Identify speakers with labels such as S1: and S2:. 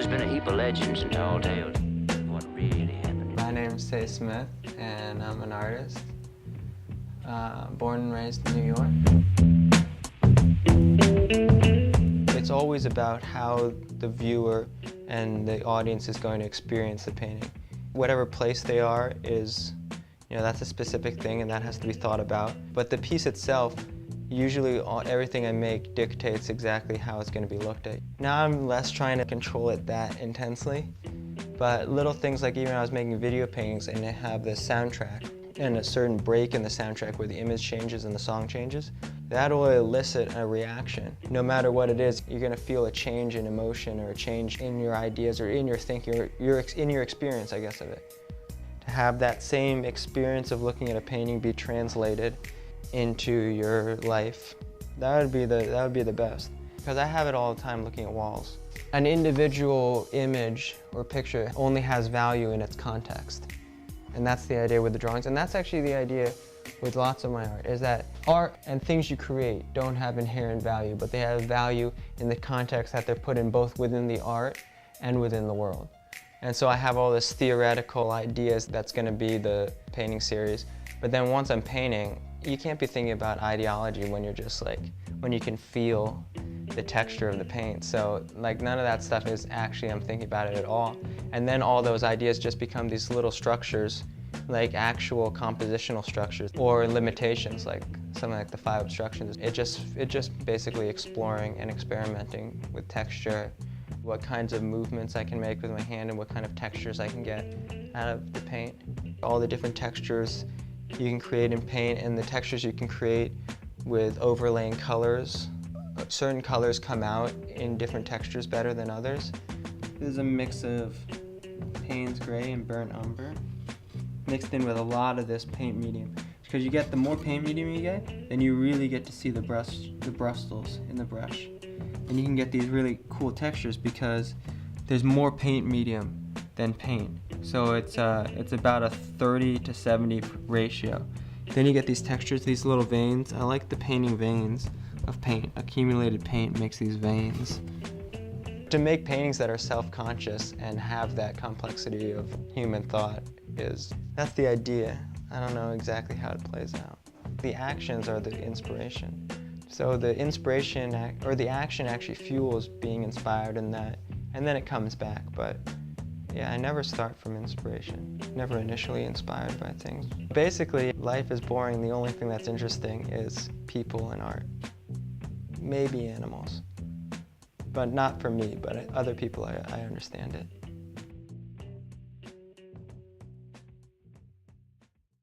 S1: there's been a heap of legends and tall tales. What really happened?
S2: My name's Sei Smith, and I'm an artist, born and raised in New York. It's always about how the viewer and the audience is going to experience the painting. Whatever place they are is, that's a specific thing, and that has to be thought about. But the piece itself, usually everything I make dictates exactly how it's going to be looked at. Now I'm less trying to control it that intensely, but little things like even when I was making video paintings and they have the soundtrack and a certain break in the soundtrack where the image changes and the song changes, that will elicit a reaction. No matter what it is, you're going to feel a change in emotion or a change in your ideas or in your thinking, or in your experience, I guess, of it. To have that same experience of looking at a painting be translated into your life, that would be the best. Because I have it all the time looking at walls. An individual image or picture only has value in its context. And that's the idea with the drawings. And that's actually the idea with lots of my art, is that art and things you create don't have inherent value, but they have value in the context that they're put in, both within the art and within the world. And so I have all this theoretical ideas that's going to be the painting series. But then once I'm painting, you can't be thinking about ideology when you're just when you can feel the texture of the paint. So none of that stuff is actually, I'm thinking about it at all. And then all those ideas just become these little structures, like actual compositional structures, or limitations, like something like the 5 obstructions. It just basically exploring and experimenting with texture, what kinds of movements I can make with my hand and what kind of textures I can get out of the paint. All the different textures you can create in paint, and the textures you can create with overlaying colors. Certain colors come out in different textures better than others. This is a mix of Payne's Gray and Burnt Umber, mixed in with a lot of this paint medium. Because you get, the more paint medium you get, then you really get to see the brustles in the brush. And you can get these really cool textures because there's more paint medium than paint. So it's about a 30 to 70 ratio. Then you get these textures, these little veins. I like the painting veins of paint. Accumulated paint makes these veins. To make paintings that are self-conscious and have that complexity of human thought that's the idea. I don't know exactly how it plays out. The actions are the inspiration. So the inspiration or the action actually fuels being inspired in that, and then it comes back. But yeah, I never start from inspiration. Never initially inspired by things. Basically, life is boring. The only thing that's interesting is people and art. Maybe animals. But not for me, but other people, I understand it.